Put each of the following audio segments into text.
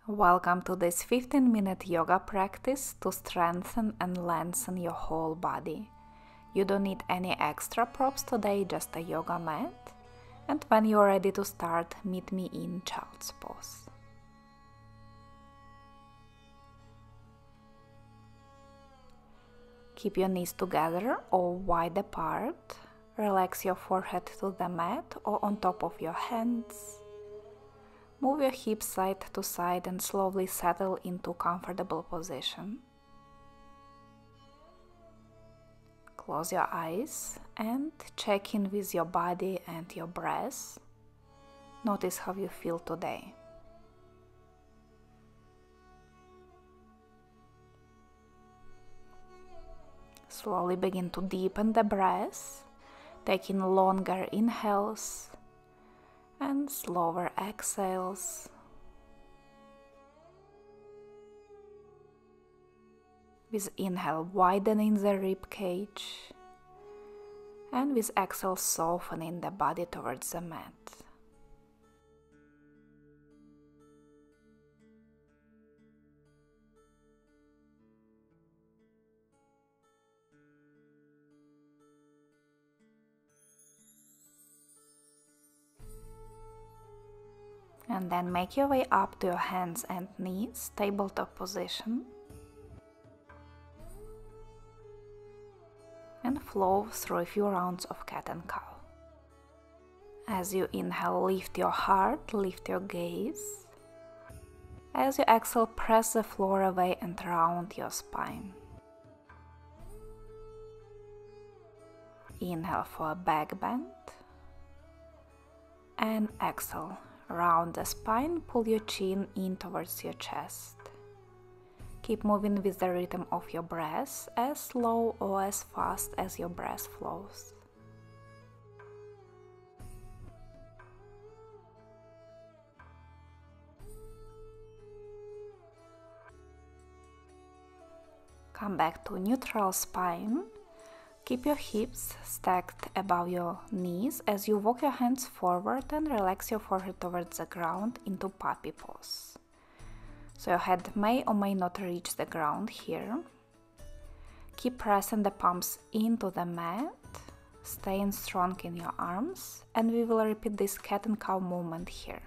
Welcome to this 15-minute yoga practice to strengthen and lengthen your whole body. You don't need any extra props today, just a yoga mat. And when you're ready to start, meet me in child's pose. Keep your knees together or wide apart. Relax your forehead to the mat or on top of your hands. Move your hips side to side and slowly settle into comfortable position. Close your eyes and check in with your body and your breath. Notice how you feel today. Slowly begin to deepen the breath, taking longer inhales and slower exhales. With inhale, widening the rib cage, and with exhale, softening the body towards the mat. And then make your way up to your hands and knees, tabletop position. And flow through a few rounds of cat and cow. As you inhale, lift your heart, lift your gaze. As you exhale, press the floor away and round your spine. Inhale for a back bend. And exhale. Round the spine, pull your chin in towards your chest. Keep moving with the rhythm of your breath, as slow or as fast as your breath flows. Come back to neutral spine. Keep your hips stacked above your knees as you walk your hands forward and relax your forehead towards the ground into puppy pose. So your head may or may not reach the ground here. Keep pressing the palms into the mat, staying strong in your arms, and we will repeat this cat and cow movement here.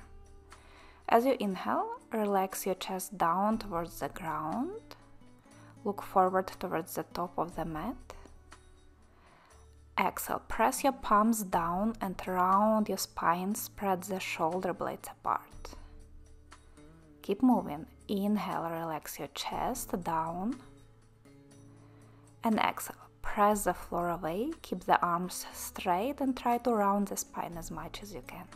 As you inhale, relax your chest down towards the ground. Look forward towards the top of the mat. Exhale, press your palms down and round your spine, spread the shoulder blades apart. Keep moving. Inhale, relax your chest down. And exhale, press the floor away, keep the arms straight and try to round the spine as much as you can.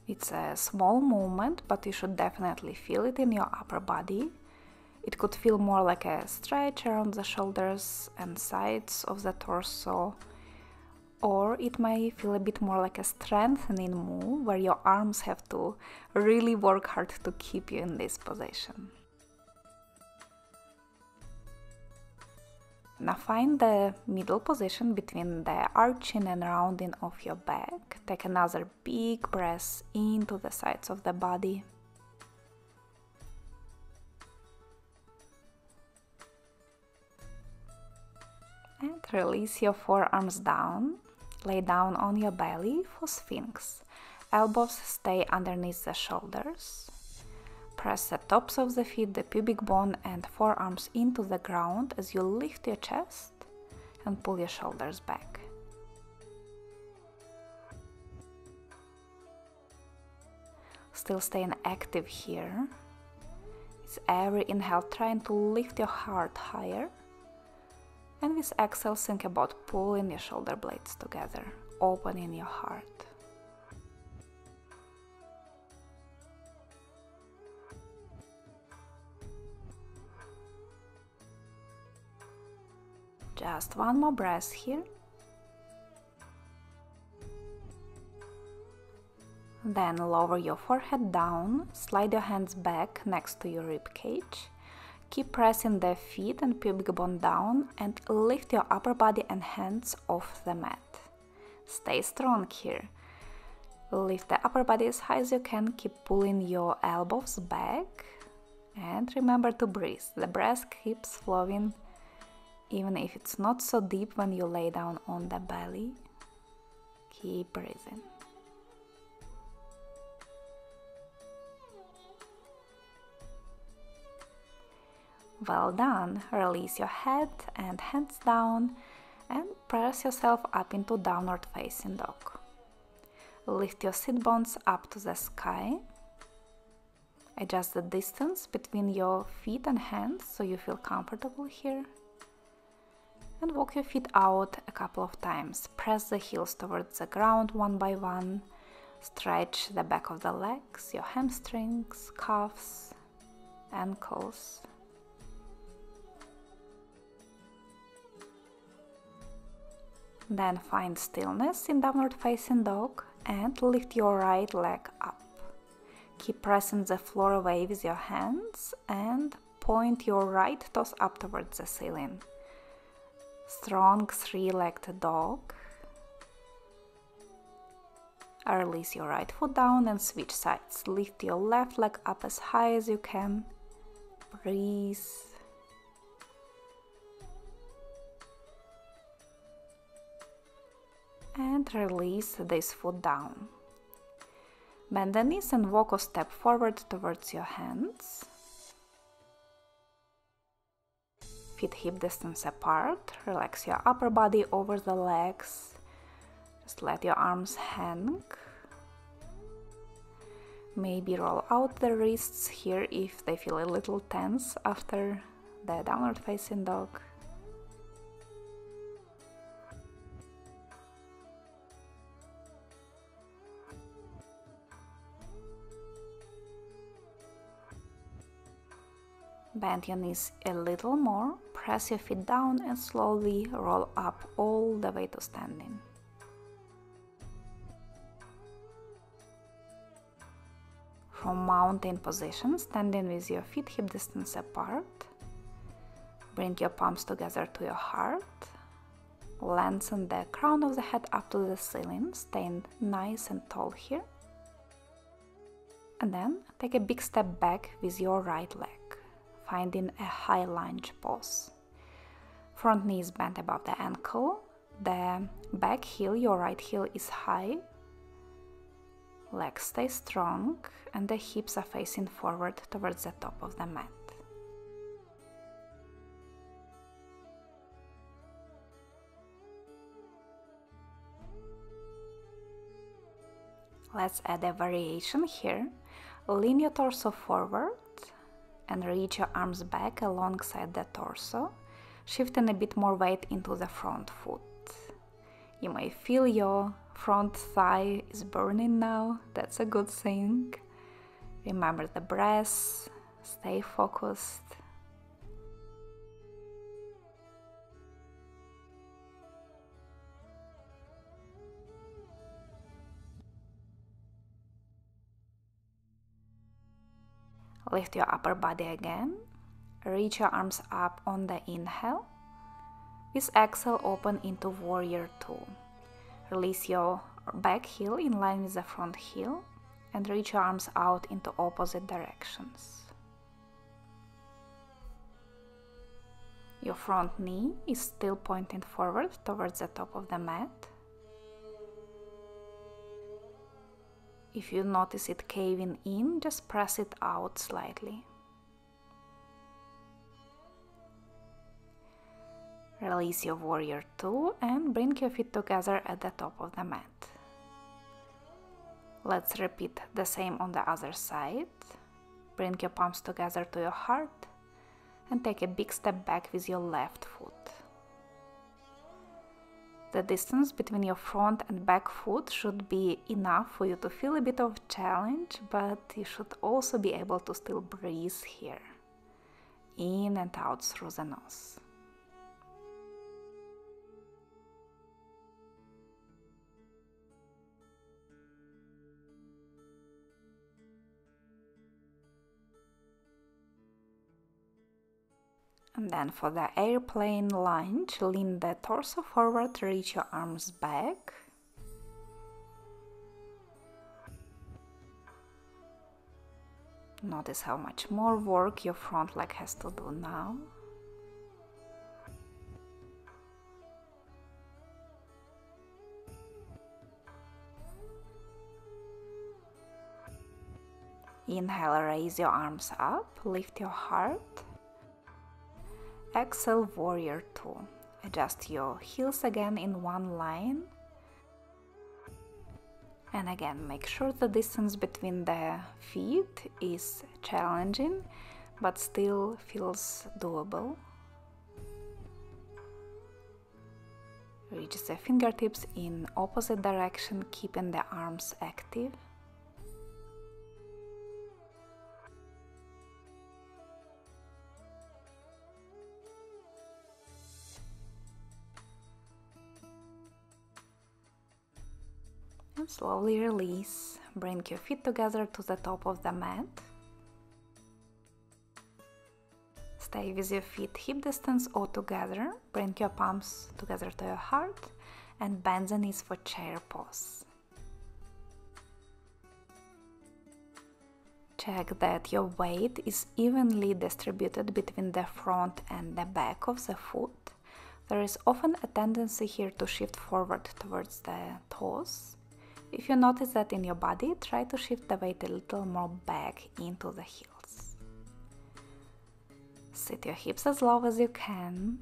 It's a small movement, but you should definitely feel it in your upper body. It could feel more like a stretch around the shoulders and sides of the torso, or it may feel a bit more like a strengthening move where your arms have to really work hard to keep you in this position. Now find the middle position between the arching and rounding of your back. Take another big breath into the sides of the body. And release your forearms down. Lay down on your belly for Sphinx. Elbows stay underneath the shoulders. Press the tops of the feet, the pubic bone and forearms into the ground as you lift your chest and pull your shoulders back. Still staying active here. With every inhale, trying to lift your heart higher. And with exhale, think about pulling your shoulder blades together, opening your heart. Just one more breath here. Then lower your forehead down, slide your hands back next to your rib cage. Keep pressing the feet and pubic bone down and lift your upper body and hands off the mat. Stay strong here. Lift the upper body as high as you can, keep pulling your elbows back, and remember to breathe. The breath keeps flowing even if it's not so deep when you lay down on the belly. Keep breathing. Well done. Release your head and hands down and press yourself up into downward facing dog. Lift your sit bones up to the sky. Adjust the distance between your feet and hands so you feel comfortable here. And walk your feet out a couple of times. Press the heels towards the ground one by one. Stretch the back of the legs, your hamstrings, calves, ankles. Then find stillness in downward facing dog and lift your right leg up. Keep pressing the floor away with your hands and point your right toes up towards the ceiling. Strong three-legged dog. Release your right foot down and switch sides. Lift your left leg up as high as you can. Breathe. And release this foot down. Bend the knees and walk a step forward towards your hands. Feet hip distance apart. Relax your upper body over the legs. Just let your arms hang. Maybe roll out the wrists here if they feel a little tense after the downward facing dog. Bend your knees a little more, press your feet down and slowly roll up all the way to standing. From mountain position, standing with your feet hip distance apart, bring your palms together to your heart, lengthen the crown of the head up to the ceiling, staying nice and tall here. And then take a big step back with your right leg, finding a high lunge pose. Front knee is bent above the ankle, the back heel, your right heel is high, legs stay strong, and the hips are facing forward towards the top of the mat. Let's add a variation here. Lean your torso forward and reach your arms back alongside the torso, shifting a bit more weight into the front foot. You may feel your front thigh is burning now, that's a good thing. Remember the breath, stay focused. Lift your upper body again, reach your arms up on the inhale. With exhale, open into warrior two. Release your back heel in line with the front heel and reach your arms out into opposite directions. Your front knee is still pointing forward towards the top of the mat. If you notice it caving in, just press it out slightly. Release your warrior two and bring your feet together at the top of the mat. Let's repeat the same on the other side. Bring your palms together to your heart and take a big step back with your left foot. The distance between your front and back foot should be enough for you to feel a bit of challenge, but you should also be able to still breathe here, in and out through the nose. And then for the airplane lunge, lean the torso forward, reach your arms back. Notice how much more work your front leg has to do now. Inhale, raise your arms up, lift your heart. Exhale, warrior two. Adjust your heels again in one line. And again, make sure the distance between the feet is challenging, but still feels doable. Reach the fingertips in opposite direction, keeping the arms active. And slowly release. Bring your feet together to the top of the mat. Stay with your feet hip distance or together. Bring your palms together to your heart and bend the knees for chair pose. Check that your weight is evenly distributed between the front and the back of the foot. There is often a tendency here to shift forward towards the toes. If you notice that in your body, try to shift the weight a little more back into the heels. Sit your hips as low as you can.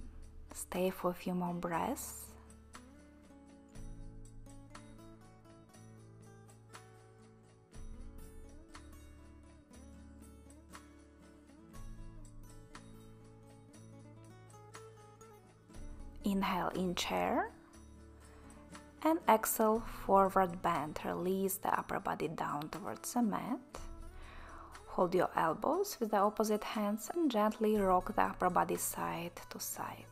Stay for a few more breaths. Inhale in chair. And exhale, forward bend. Release the upper body down towards the mat. Hold your elbows with the opposite hands and gently rock the upper body side to side.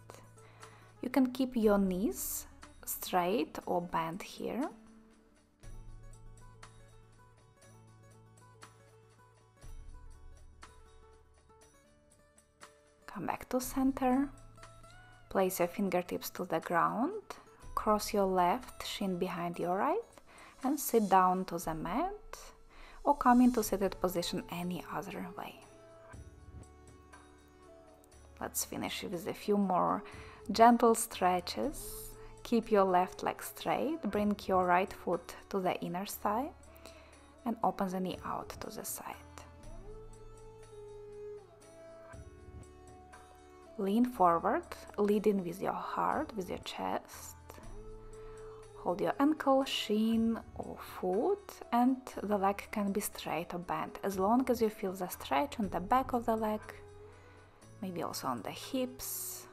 You can keep your knees straight or bent here. Come back to center. Place your fingertips to the ground. Cross your left shin behind your right and sit down to the mat or come into seated position any other way. Let's finish with a few more gentle stretches. Keep your left leg straight, bring your right foot to the inner thigh and open the knee out to the side. Lean forward, leading with your heart, with your chest. Hold your ankle, shin or foot, and the leg can be straight or bent as long as you feel the stretch on the back of the leg, maybe also on the hips.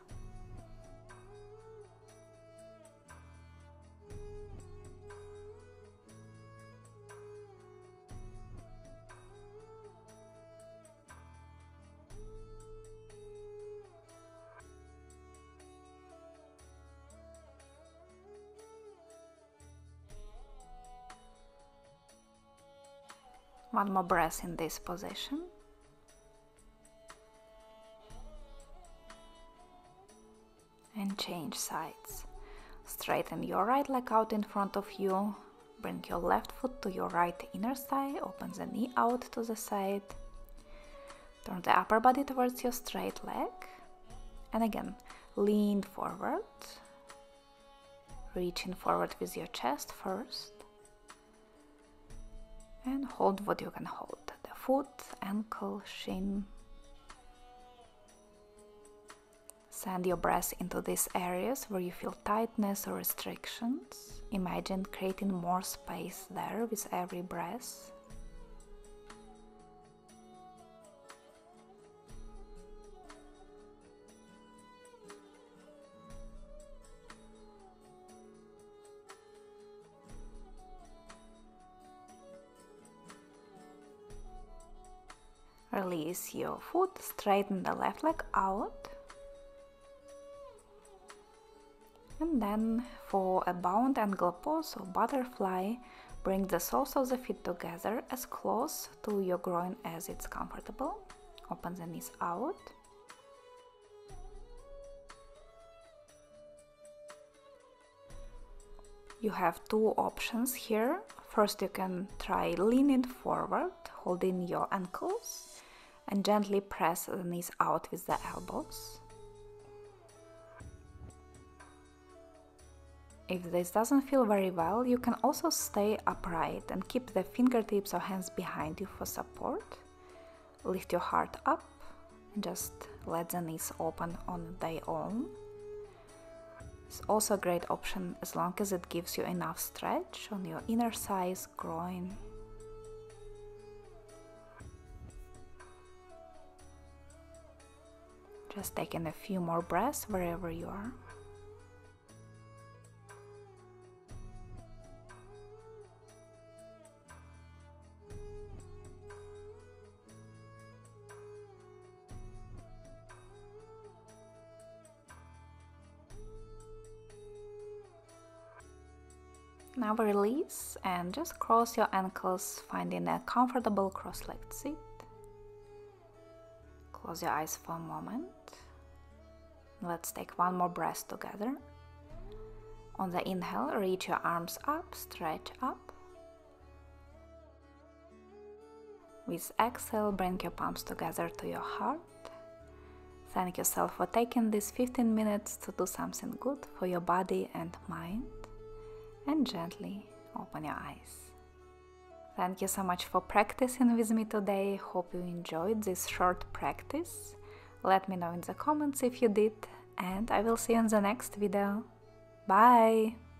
One more breath in this position. And change sides. Straighten your right leg out in front of you. Bring your left foot to your right inner thigh. Open the knee out to the side. Turn the upper body towards your straight leg. And again, lean forward. Reaching forward with your chest first. And hold what you can hold, the foot, ankle, shin. Send your breath into these areas where you feel tightness or restrictions. Imagine creating more space there with every breath. Release your foot, straighten the left leg out. And then for a bound angle pose or butterfly, bring the soles of the feet together as close to your groin as it's comfortable. Open the knees out. You have two options here. First you can try leaning forward, holding your ankles, and gently press the knees out with the elbows. If this doesn't feel very well, you can also stay upright and keep the fingertips or hands behind you for support. Lift your heart up and just let the knees open on their own. It's also a great option as long as it gives you enough stretch on your inner thighs, groin. Just taking a few more breaths wherever you are. Now release and just cross your ankles, finding a comfortable cross-legged seat. Close your eyes for a moment. Let's take one more breath together. On the inhale, reach your arms up, stretch up. With exhale, bring your palms together to your heart. Thank yourself for taking these 15 minutes to do something good for your body and mind. And gently open your eyes. Thank you so much for practicing with me today. Hope you enjoyed this short practice. Let me know in the comments if you did, and I will see you in the next video. Bye!